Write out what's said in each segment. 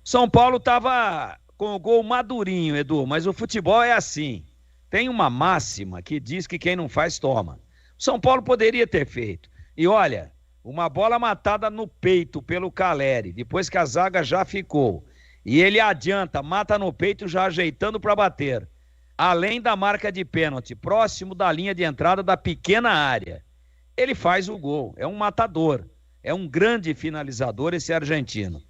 São Paulo estava com o gol madurinho, Edu, mas o futebol é assim. Tem uma máxima que diz que quem não faz, toma. O São Paulo poderia ter feito. E olha, uma bola matada no peito pelo Caleri, depois que a zaga já ficou. E ele adianta, mata no peito já ajeitando para bater. Além da marca de pênalti, próximo da linha de entrada da pequena área. Ele faz o gol, é um matador. É um grande finalizador esse argentino.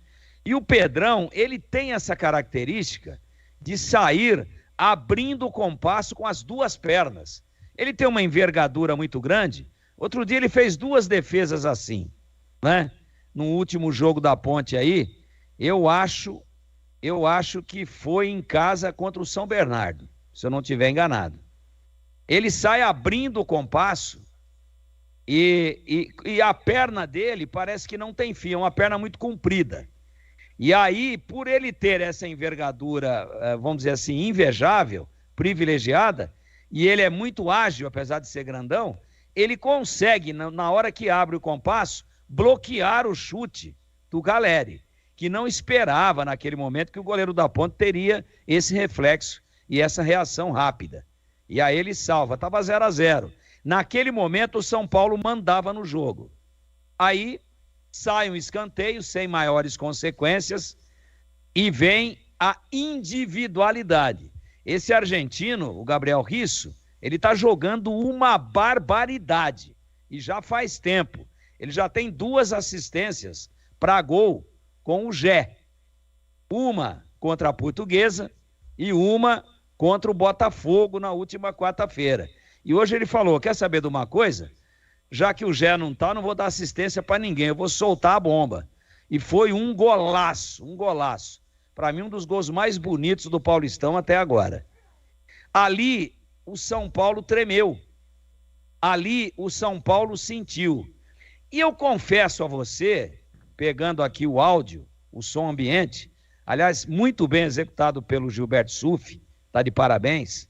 E o Pedrão, ele tem essa característica de sair abrindo o compasso com as duas pernas. Ele tem uma envergadura muito grande. Outro dia ele fez duas defesas assim, né? No último jogo da Ponte aí, eu acho que foi em casa contra o São Bernardo, se eu não estiver enganado. Ele sai abrindo o compasso e a perna dele parece que não tem fio, é uma perna muito comprida. E aí, por ele ter essa envergadura, vamos dizer assim, invejável, privilegiada, e ele é muito ágil, apesar de ser grandão, ele consegue, na hora que abre o compasso, bloquear o chute do Caleri, que não esperava naquele momento que o goleiro da Ponte teria esse reflexo e essa reação rápida. E aí ele salva, estava 0-0. Naquele momento o São Paulo mandava no jogo. Aí sai um escanteio sem maiores consequências e vem a individualidade. Esse argentino, o Gabriel Risso, ele está jogando uma barbaridade e já faz tempo. Ele já tem 2 assistências para gol com o Gé. Uma contra a Portuguesa e uma contra o Botafogo na última quarta-feira. E hoje ele falou, quer saber de uma coisa? Já que o Gé não tá, não vou dar assistência para ninguém, eu vou soltar a bomba. E foi um golaço. Para mim, um dos gols mais bonitos do Paulistão até agora. Ali, o São Paulo tremeu. Ali, o São Paulo sentiu. E eu confesso a você, pegando aqui o áudio, o som ambiente, aliás, muito bem executado pelo Gilberto Suff, tá de parabéns,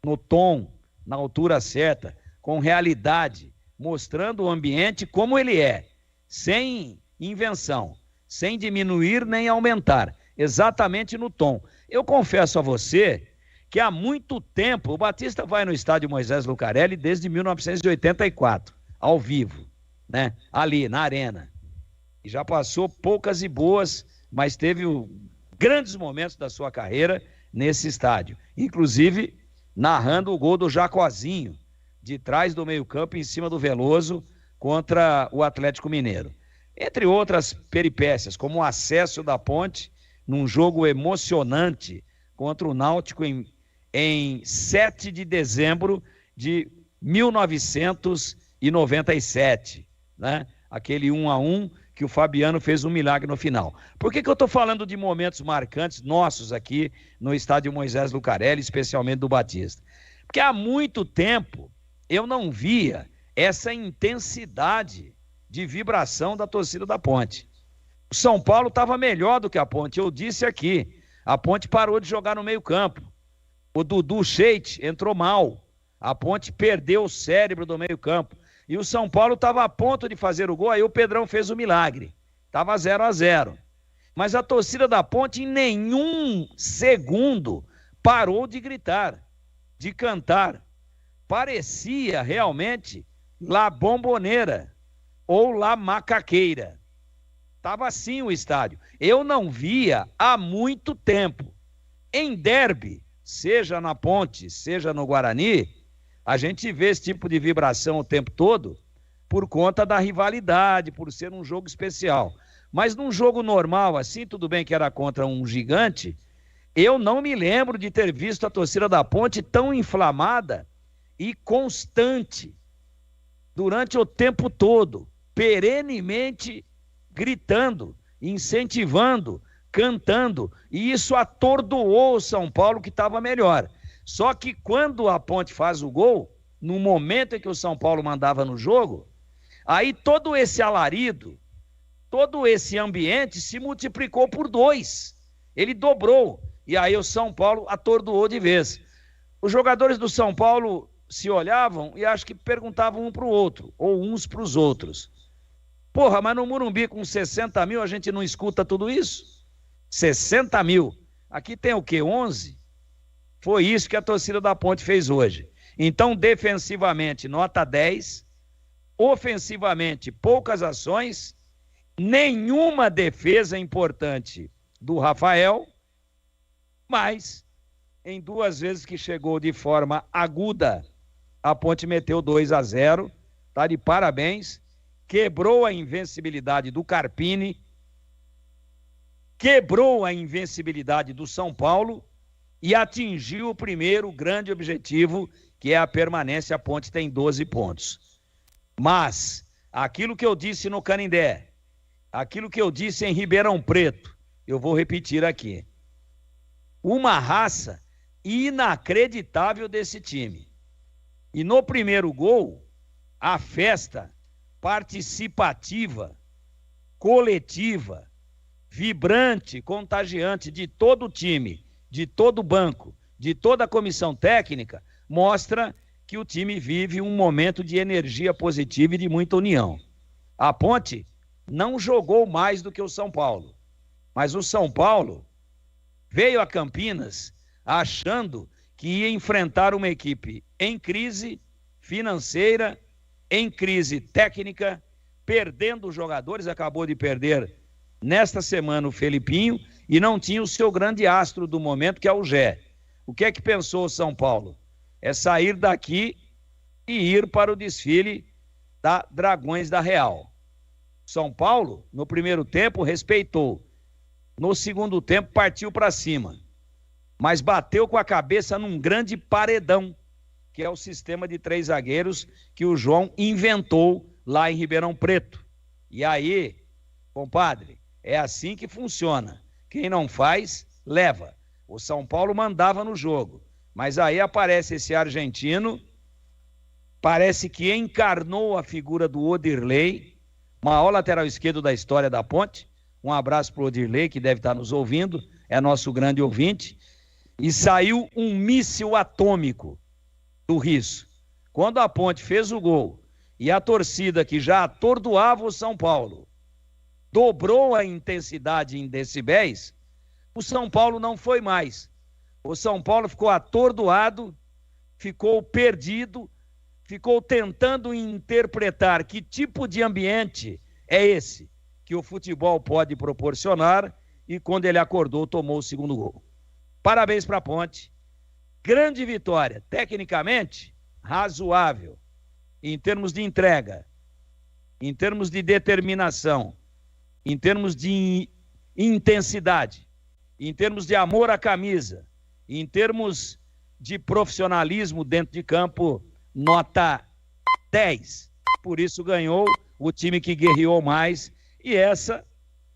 no tom, na altura certa, com realidade, mostrando o ambiente como ele é, sem invenção, sem diminuir nem aumentar, exatamente no tom. Eu confesso a você que há muito tempo, o Batista vai no estádio Moisés Lucarelli desde 1984, ao vivo, né? Ali, na arena. E já passou poucas e boas, mas teve grandes momentos da sua carreira nesse estádio. Inclusive, narrando o gol do Jacozinho, de trás do meio-campo, em cima do Veloso, contra o Atlético Mineiro. Entre outras peripécias, como o acesso da Ponte num jogo emocionante contra o Náutico em 7 de dezembro de 1997, né? Aquele 1-1 que o Fabiano fez um milagre no final. Por que eu estou falando de momentos marcantes nossos aqui no estádio Moisés Lucarelli, especialmente do Batista? Porque há muito tempo eu não via essa intensidade de vibração da torcida da Ponte. O São Paulo estava melhor do que a Ponte, eu disse aqui. A Ponte parou de jogar no meio-campo. O Dudu Sheik entrou mal. A Ponte perdeu o cérebro do meio-campo. E o São Paulo estava a ponto de fazer o gol, aí o Pedrão fez o milagre. Estava 0-0. Mas a torcida da Ponte em nenhum segundo parou de gritar, de cantar. Parecia realmente La Bombonera ou La Macaqueira. Estava assim o estádio. Eu não via há muito tempo. Em derby, seja na Ponte, seja no Guarani, a gente vê esse tipo de vibração o tempo todo por conta da rivalidade, por ser um jogo especial. Mas num jogo normal, assim, tudo bem que era contra um gigante, eu não me lembro de ter visto a torcida da Ponte tão inflamada e constante durante o tempo todo, perenemente gritando, incentivando, cantando, e isso atordoou o São Paulo, que estava melhor. Só que quando a Ponte faz o gol, no momento em que o São Paulo mandava no jogo, aí todo esse alarido, todo esse ambiente se multiplicou por 2. Ele dobrou, e aí o São Paulo atordoou de vez. Os jogadores do São Paulo se olhavam e acho que perguntavam um para o outro, ou uns para os outros. Porra, mas no Morumbi com 60 mil a gente não escuta tudo isso? 60 mil. Aqui tem o quê? 11? Foi isso que a torcida da Ponte fez hoje. Então, defensivamente, nota 10. Ofensivamente, poucas ações. Nenhuma defesa importante do Rafael. Mas, em 2 vezes que chegou de forma aguda, a Ponte meteu 2-0. Tá de parabéns. Quebrou a invencibilidade do Carpini. Quebrou a invencibilidade do São Paulo e atingiu o primeiro grande objetivo, que é a permanência. A Ponte tem 12 pontos. Mas, aquilo que eu disse no Canindé, aquilo que eu disse em Ribeirão Preto, eu vou repetir aqui. Uma raça inacreditável desse time. E no primeiro gol, a festa participativa, coletiva, vibrante, contagiante de todo o time, de todo o banco, de toda a comissão técnica, mostra que o time vive um momento de energia positiva e de muita união. A Ponte não jogou mais do que o São Paulo, mas o São Paulo veio a Campinas achando que ia enfrentar uma equipe em crise financeira, em crise técnica, perdendo os jogadores, acabou de perder nesta semana o Felipinho, e não tinha o seu grande astro do momento, que é o Gé. O que é que pensou o São Paulo? É sair daqui e ir para o desfile da Dragões da Real. São Paulo, no primeiro tempo, respeitou. No segundo tempo, partiu para cima. Mas bateu com a cabeça num grande paredão, que é o sistema de 3 zagueiros que o João inventou lá em Ribeirão Preto. E aí, compadre, é assim que funciona. Quem não faz, leva. O São Paulo mandava no jogo. Mas aí aparece esse argentino, parece que encarnou a figura do Odirley, maior lateral esquerdo da história da Ponte. Um abraço para o Odirley, que deve estar nos ouvindo, é nosso grande ouvinte. E saiu um míssil atômico do Risso. Quando a Ponte fez o gol e a torcida, que já atordoava o São Paulo, dobrou a intensidade em decibéis, o São Paulo não foi mais. O São Paulo ficou atordoado, ficou perdido, ficou tentando interpretar que tipo de ambiente é esse que o futebol pode proporcionar, e quando ele acordou, tomou o segundo gol. Parabéns para a Ponte. Grande vitória. Tecnicamente, razoável. Em termos de entrega, em termos de determinação, em termos de intensidade, em termos de amor à camisa, em termos de profissionalismo dentro de campo, nota 10. Por isso ganhou o time que guerreou mais, e essa,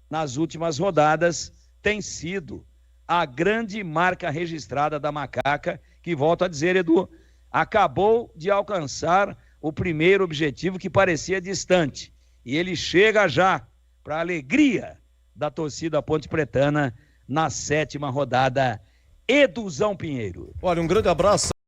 nas últimas rodadas, tem sido a grande marca registrada da Macaca, que, volto a dizer, Edu, acabou de alcançar o primeiro objetivo que parecia distante. E ele chega já, para a alegria da torcida Ponte Pretana, na 7ª rodada. Eduzão Pinheiro. Olha, um grande abraço.